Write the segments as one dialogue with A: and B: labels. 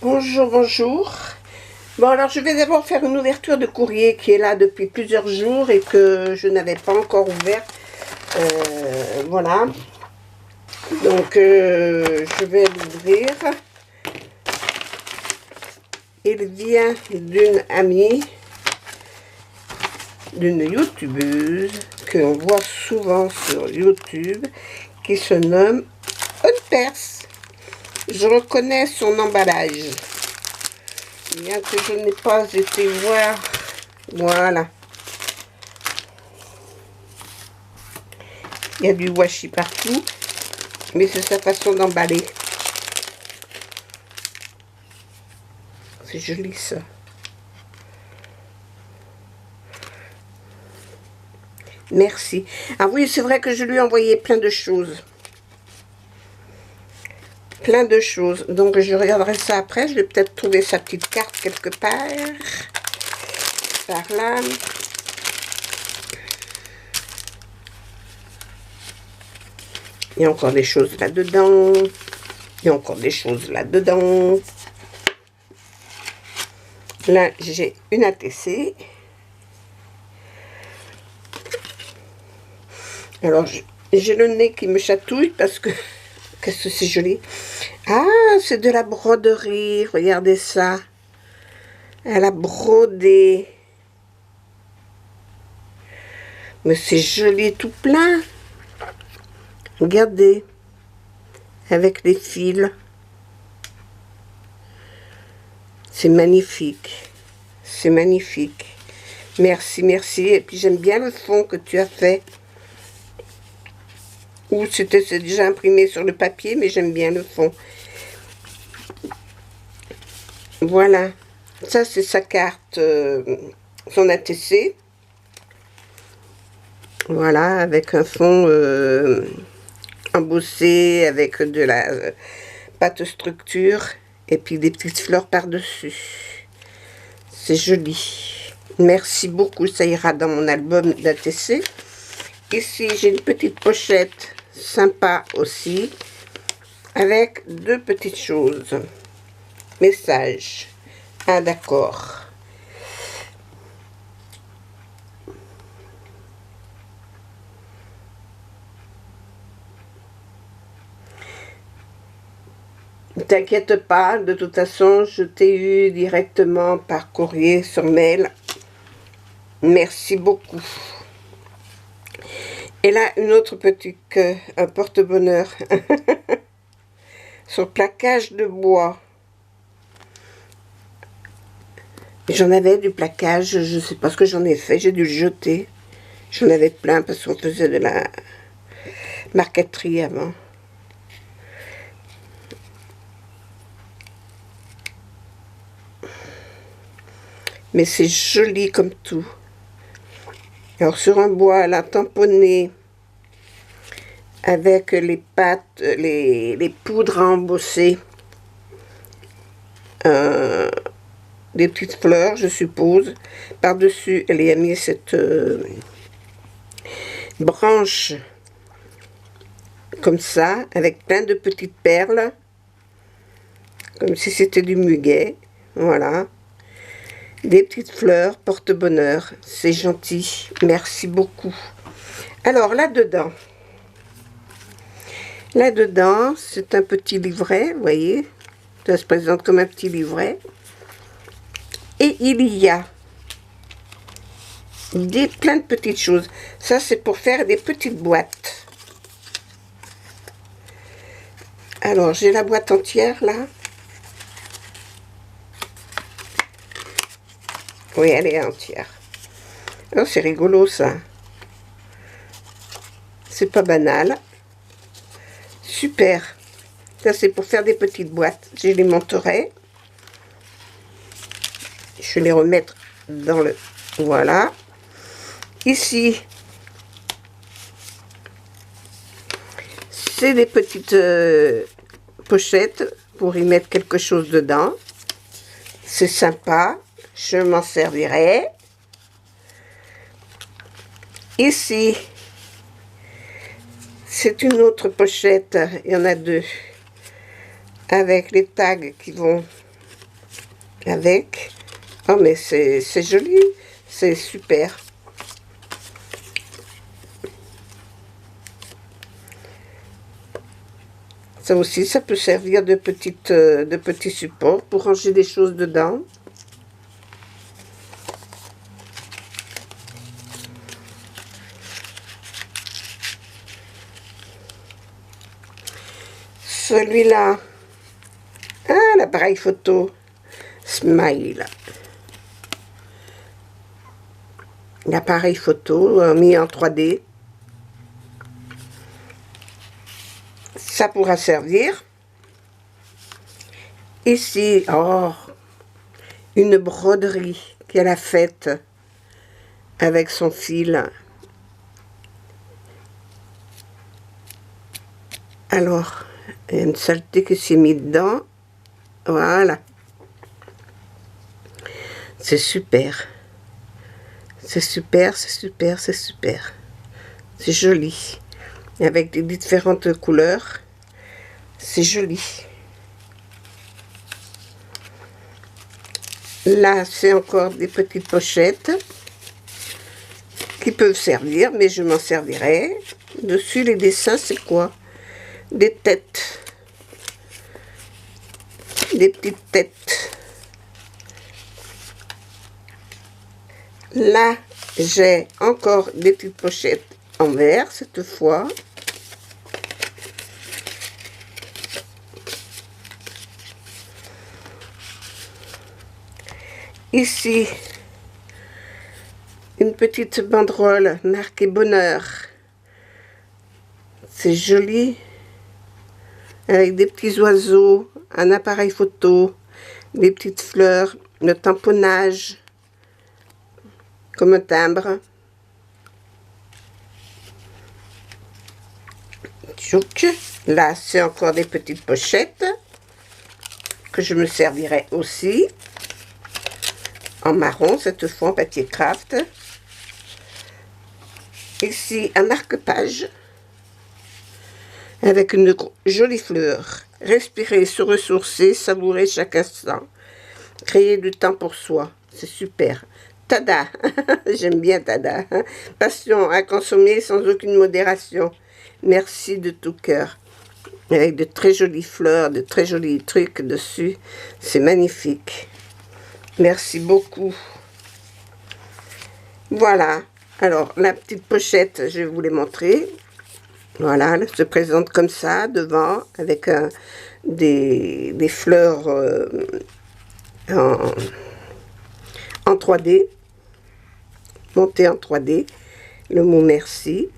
A: Bonjour, bonjour. Bon, alors je vais d'abord faire une ouverture de courrier qui est là depuis plusieurs jours et que je n'avais pas encore ouvert. Voilà. Donc, je vais l'ouvrir. Il vient d'une amie, d'une youtubeuse qu'on voit souvent sur YouTube, qui se nomme Aude Perse. Je reconnais son emballage, bien que je n'ai pas été voir. Voilà. Il y a du washi partout, mais c'est sa façon d'emballer. C'est joli ça. Merci. Ah oui, c'est vrai que je lui ai envoyé plein de choses. Plein de choses. Donc je regarderai ça après. Je vais peut-être trouver sa petite carte quelque part. Par là. Il y a encore des choses là-dedans. Il y a encore des choses là-dedans. Là, j'ai une ATC. Alors, j'ai le nez qui me chatouille parce que... Qu'est-ce que c'est joli. Ah, c'est de la broderie. Regardez ça. Elle a brodé. Mais c'est joli tout plein. Regardez. Avec les fils. C'est magnifique. C'est magnifique. Merci, merci. Et puis j'aime bien le fond que tu as fait. Ou c'est déjà imprimé sur le papier, mais j'aime bien le fond. Voilà. Ça, c'est sa carte, son ATC. Voilà, avec un fond embossé, avec de la pâte structure, et puis des petites fleurs par-dessus. C'est joli. Merci beaucoup, ça ira dans mon album d'ATC. Ici, j'ai une petite pochette sympa aussi, avec deux petites choses. Message. Ah, d'accord. Ne t'inquiète pas, de toute façon, je t'ai eu directement par courrier sur mail. Merci beaucoup. Et là, une autre petite, un porte-bonheur. Sur plaquage de bois. J'en avais du plaquage, je ne sais pas ce que j'en ai fait, j'ai dû le jeter. J'en avais plein parce qu'on faisait de la marqueterie avant. Mais c'est joli comme tout. Alors sur un bois, elle a tamponné avec les pâtes, les poudres à embosser. Des petites fleurs, je suppose. Par-dessus, elle y a mis cette branche comme ça, avec plein de petites perles. Comme si c'était du muguet. Voilà. Des petites fleurs, porte-bonheur. C'est gentil. Merci beaucoup. Alors, là-dedans. Là-dedans, c'est un petit livret, vous voyez. Ça se présente comme un petit livret. Et il y a plein de petites choses. Ça, c'est pour faire des petites boîtes. Alors, j'ai la boîte entière, là. Oui, elle est entière. Oh, c'est rigolo, ça. C'est pas banal. Super. Ça, c'est pour faire des petites boîtes. Je les monterai. Je vais les remettre dans le... Voilà. Ici, c'est des petites pochettes pour y mettre quelque chose dedans. C'est sympa. Je m'en servirai. Ici, c'est une autre pochette. Il y en a deux. Avec les tags qui vont avec. Oh, mais c'est joli, c'est super. Ça aussi, ça peut servir de petits supports pour ranger des choses dedans. Celui-là, ah, l'appareil photo Smile. L'appareil photo mis en 3D. Ça pourra servir. Ici, oh, une broderie qu'elle a faite avec son fil. Alors, il y a une saleté qui s'est mise dedans. Voilà. C'est super. C'est super, c'est super, c'est super. C'est joli. Avec des différentes couleurs. C'est joli. Là, c'est encore des petites pochettes qui peuvent servir, mais je m'en servirai. Dessus, les dessins, c'est quoi? Des têtes. Des petites têtes. Là, j'ai encore des petites pochettes en verre, cette fois. Ici, une petite banderole marquée bonheur. C'est joli. Avec des petits oiseaux, un appareil photo, des petites fleurs, le tamponnage comme un timbre. Tchouk. Là, c'est encore des petites pochettes que je me servirai aussi. En marron, cette fois en papier craft. Ici, un marque-page avec une jolie fleur. Respirer, se ressourcer, savourer chaque instant. Créer du temps pour soi. C'est super. Tada. J'aime bien Tada. Passion à consommer sans aucune modération. Merci de tout cœur. Avec de très jolies fleurs, de très jolis trucs dessus. C'est magnifique. Merci beaucoup. Voilà. Alors, la petite pochette, je vais vous les montrer. Voilà, elle se présente comme ça, devant, avec des fleurs en 3D. Montées en 3D. Le mot merci.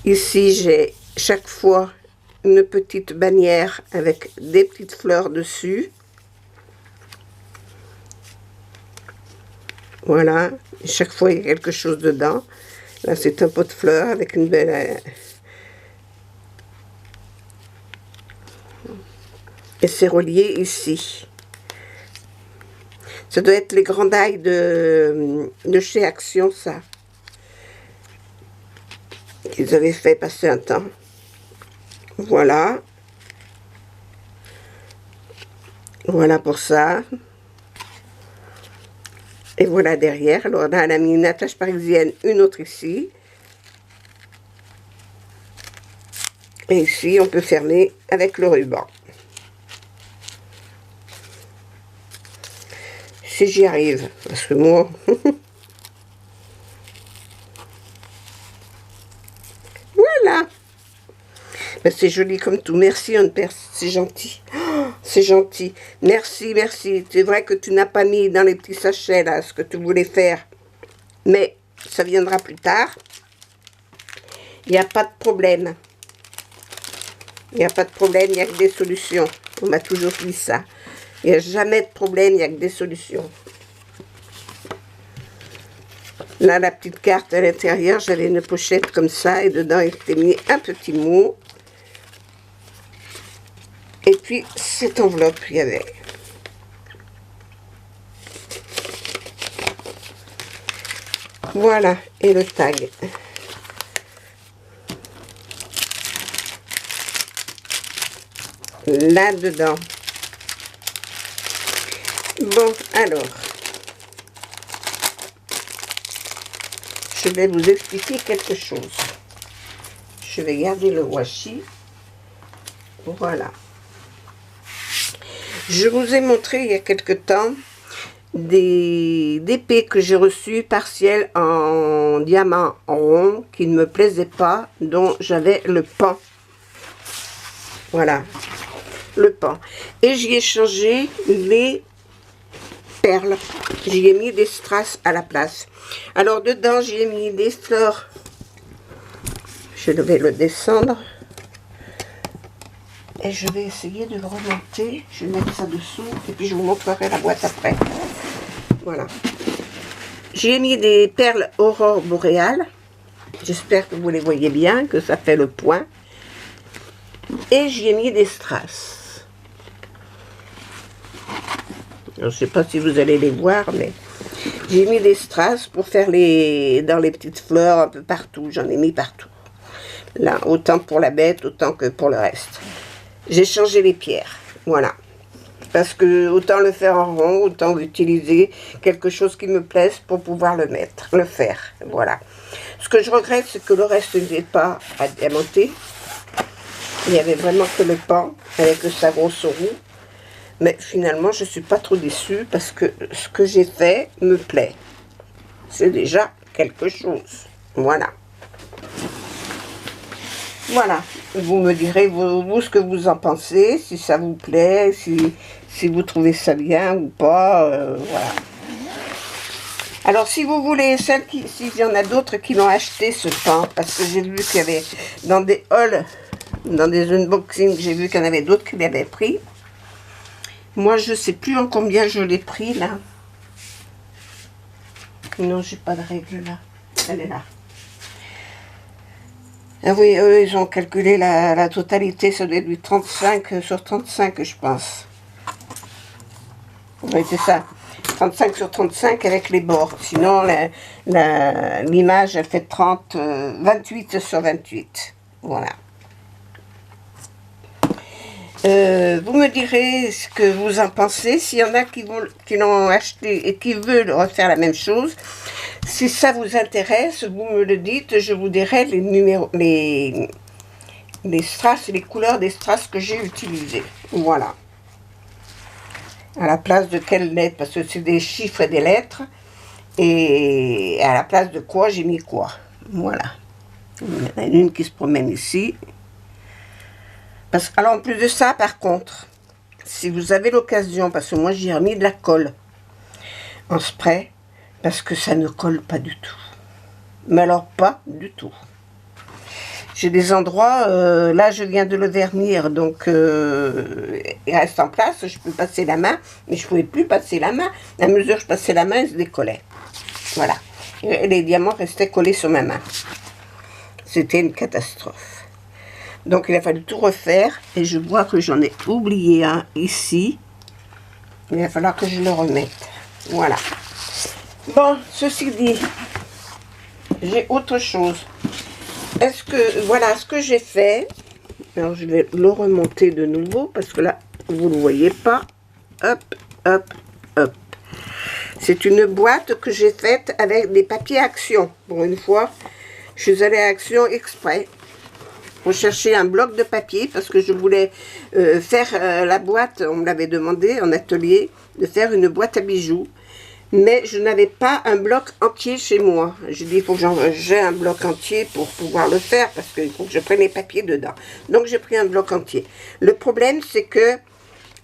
A: Ici, j'ai chaque fois une petite bannière avec des petites fleurs dessus. Voilà, chaque fois il y a quelque chose dedans. Là, c'est un pot de fleurs avec une belle... Et c'est relié ici. Ça doit être les grandailles de chez Action, ça. Qu'ils avaient fait passer un temps. Voilà. Voilà pour ça. Et voilà derrière. Alors, on a mis une attache parisienne, une autre ici. Et ici, on peut fermer avec le ruban. Si j'y arrive. Parce que moi... Voilà. Ben, c'est joli comme tout. Merci, Anne-Père. C'est gentil. Oh, c'est gentil. Merci, merci. C'est vrai que tu n'as pas mis dans les petits sachets, là, ce que tu voulais faire. Mais ça viendra plus tard. Il n'y a pas de problème. Il n'y a pas de problème, il n'y a que des solutions. On m'a toujours dit ça. Il n'y a jamais de problème, il n'y a que des solutions. Là, la petite carte à l'intérieur, j'avais une pochette comme ça. Et dedans, il était mis un petit mot. Et puis, cette enveloppe, il y avait. Voilà, et le tag. Là-dedans. Bon, alors, je vais vous expliquer quelque chose. Je vais garder le washi. Voilà. Je vous ai montré il y a quelque temps des épées que j'ai reçues partielles en diamant rond qui ne me plaisaient pas, dont j'avais le pan. Voilà, le pan. Et j'y ai changé les perles. J'y ai mis des strass à la place. Alors dedans, j'y ai mis des fleurs. Je vais le descendre. Et je vais essayer de le remonter. Je vais mettre ça dessous et puis je vous montrerai la boîte après. Voilà. J'ai mis des perles aurore boréale. J'espère que vous les voyez bien, que ça fait le point. Et j'y ai mis des strass. Je ne sais pas si vous allez les voir, mais j'ai mis des strass pour faire dans les petites fleurs un peu partout. J'en ai mis partout. Là, autant pour la bête, autant que pour le reste. J'ai changé les pierres, voilà. Parce que autant le faire en rond, autant utiliser quelque chose qui me plaise pour pouvoir le faire, voilà. Ce que je regrette, c'est que le reste n'était pas à diamanter. Il n'y avait vraiment que le pan avec sa grosse roue. Mais finalement, je ne suis pas trop déçue parce que ce que j'ai fait me plaît. C'est déjà quelque chose, voilà. Voilà, vous me direz vous ce que vous en pensez, si ça vous plaît, si vous trouvez ça bien ou pas, voilà. Alors si vous voulez, s'il y en a d'autres qui l'ont acheté ce pan, parce que j'ai vu qu'il y avait dans des hauls, dans des unboxings, j'ai vu qu'il y en avait d'autres qui l'avaient pris. Moi je sais plus en combien je l'ai pris là. Non, j'ai pas de règle là, elle est là. Ah oui, eux, ils ont calculé la totalité, ça doit être du 35 sur 35, je pense. Oui, c'est ça. 35 sur 35 avec les bords. Sinon, l'image, elle fait 28 sur 28. Voilà. Vous me direz ce que vous en pensez. S'il y en a qui l'ont acheté et qui veulent refaire la même chose, si ça vous intéresse, vous me le dites, je vous dirai les numéros, les strass, les couleurs des strass que j'ai utilisées. Voilà. À la place de quelles lettres, parce que c'est des chiffres et des lettres. Et à la place de quoi, j'ai mis quoi. Voilà. Il y en a une qui se promène ici. Alors en plus de ça, par contre, si vous avez l'occasion, parce que moi j'ai remis de la colle en spray, parce que ça ne colle pas du tout. Mais alors pas du tout. J'ai des endroits, là je viens de le vernir, donc il reste en place, je peux passer la main, mais je ne pouvais plus passer la main. À mesure que je passais la main, il se décollait. Voilà. Et les diamants restaient collés sur ma main. C'était une catastrophe. Donc il a fallu tout refaire, et je vois que j'en ai oublié un ici. Il va falloir que je le remette. Voilà. Bon, ceci dit, j'ai autre chose. Voilà ce que j'ai fait. Alors je vais le remonter de nouveau parce que là vous ne le voyez pas. Hop, hop, hop. C'est une boîte que j'ai faite avec des papiers Action. Pour une fois, je suis allée à Action exprès pour chercher un bloc de papier parce que je voulais faire la boîte. On me l'avait demandé en atelier de faire une boîte à bijoux. Mais je n'avais pas un bloc entier chez moi. J'ai dit, il faut que j'ai un bloc entier pour pouvoir le faire, parce qu'il faut que je prenne les papiers dedans. Donc, j'ai pris un bloc entier. Le problème, c'est que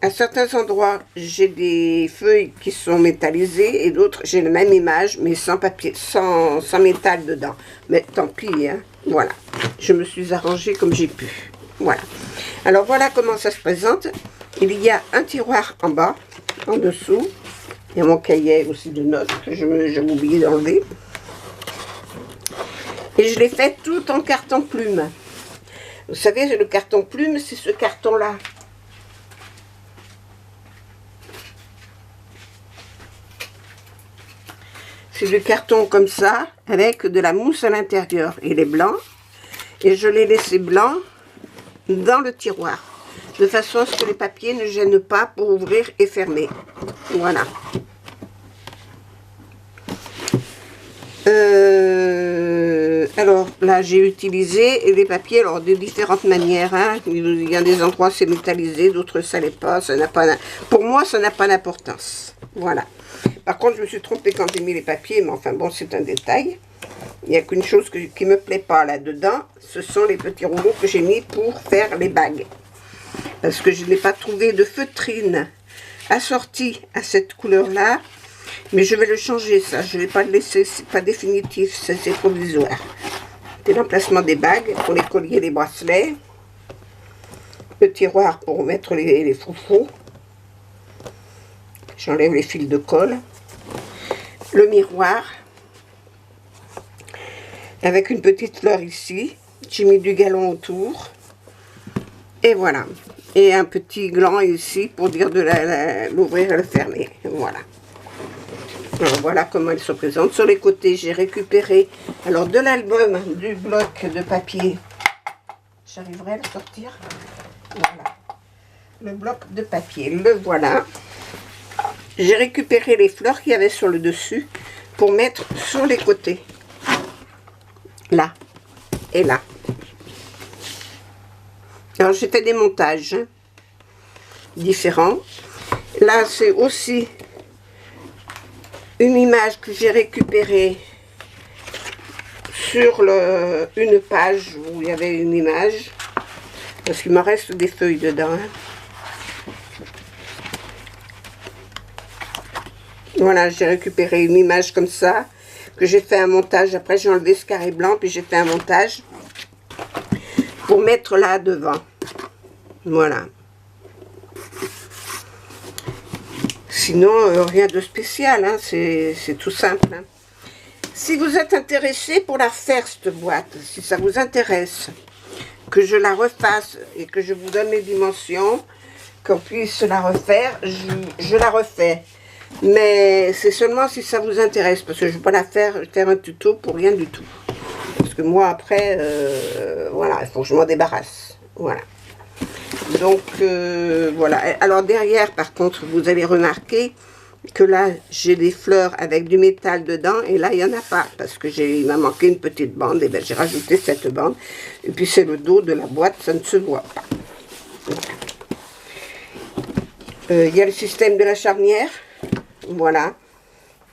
A: à certains endroits, j'ai des feuilles qui sont métallisées, et d'autres, j'ai la même image, mais sans papier, sans métal dedans. Mais tant pis, hein. Voilà. Je me suis arrangée comme j'ai pu. Voilà. Alors, voilà comment ça se présente. Il y a un tiroir en bas, en dessous. Il y a mon cahier aussi de notes que j'ai oublié d'enlever. Et je l'ai fait tout en carton plume. Vous savez, le carton plume, c'est ce carton-là. C'est du carton comme ça, avec de la mousse à l'intérieur. Il est blanc. Et je l'ai laissé blanc dans le tiroir. de façon à ce que les papiers ne gênent pas pour ouvrir et fermer. Voilà. Alors là, j'ai utilisé les papiers alors de différentes manières. Hein. Il y a des endroits c'est métallisé, d'autres ça l'est pas. Ça n'a pas. Pour moi, ça n'a pas d'importance. Voilà. Par contre, je me suis trompée quand j'ai mis les papiers, mais enfin bon, c'est un détail. Il n'y a qu'une chose qui me plaît pas là-dedans, ce sont les petits rouleaux que j'ai mis pour faire les bagues. Parce que je n'ai pas trouvé de feutrine assortie à cette couleur-là. Mais je vais le changer, ça. Je ne vais pas le laisser, c'est pas définitif, c'est provisoire. C'est l'emplacement des bagues pour les colliers, les bracelets. Le tiroir pour mettre les froufrous. J'enlève les fils de colle. Le miroir. Avec une petite fleur ici. J'ai mis du galon autour. Et voilà. Et un petit gland ici pour dire de l'ouvrir et le fermer. Voilà. Alors voilà comment elle se présente. Sur les côtés, j'ai récupéré alors de l'album du bloc de papier. J'arriverai à le sortir. Voilà. Le bloc de papier, le voilà. J'ai récupéré les fleurs qu'il y avait sur le dessus pour mettre sur les côtés. Là et là. Alors j'ai fait des montages différents. Là c'est aussi une image que j'ai récupérée sur une page où il y avait une image, parce qu'il me reste des feuilles dedans. Hein. Voilà, j'ai récupéré une image comme ça, que j'ai fait un montage. Après j'ai enlevé ce carré blanc, puis j'ai fait un montage pour mettre là devant. Voilà. Sinon, rien de spécial, hein, c'est tout simple. Hein. Si vous êtes intéressé pour la faire, cette boîte, si ça vous intéresse, que je la refasse et que je vous donne les dimensions, qu'on puisse la refaire, je la refais. Mais c'est seulement si ça vous intéresse, parce que je ne vais pas la faire un tuto pour rien du tout. Parce que moi, après, voilà, il faut que je m'en débarrasse. Voilà. Donc, voilà. Alors, derrière, par contre, vous allez remarquer que là, j'ai des fleurs avec du métal dedans. Et là, il n'y en a pas. Parce que il m'a manqué une petite bande. Et bien, j'ai rajouté cette bande. Et puis, c'est le dos de la boîte. Ça ne se voit pas. Il y a le système de la charnière. Voilà.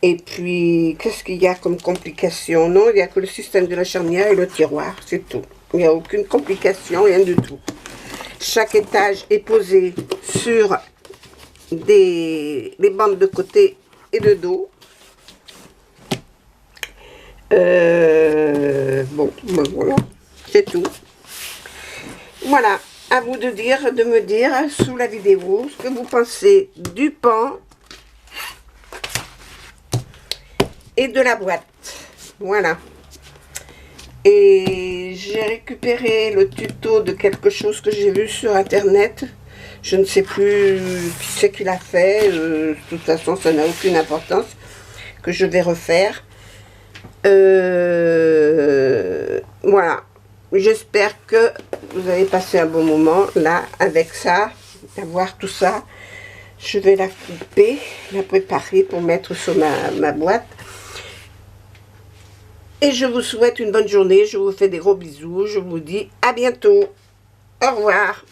A: Et puis, qu'est-ce qu'il y a comme complication? Non, il n'y a que le système de la charnière et le tiroir. C'est tout. Il n'y a aucune complication, rien du tout. Chaque étage est posé sur les bandes de côté et de dos. Bon, ben voilà, c'est tout. Voilà, à vous de me dire sous la vidéo ce que vous pensez du pan et de la boîte. Voilà. Et j'ai récupéré le tuto de quelque chose que j'ai vu sur internet. Je ne sais plus qui c'est qui l'a fait. De toute façon, ça n'a aucune importance. Que je vais refaire. Voilà. J'espère que vous avez passé un bon moment là avec ça. À voir tout ça. Je vais la couper, la préparer pour mettre sur ma boîte. Et je vous souhaite une bonne journée, je vous fais des gros bisous, je vous dis à bientôt. Au revoir.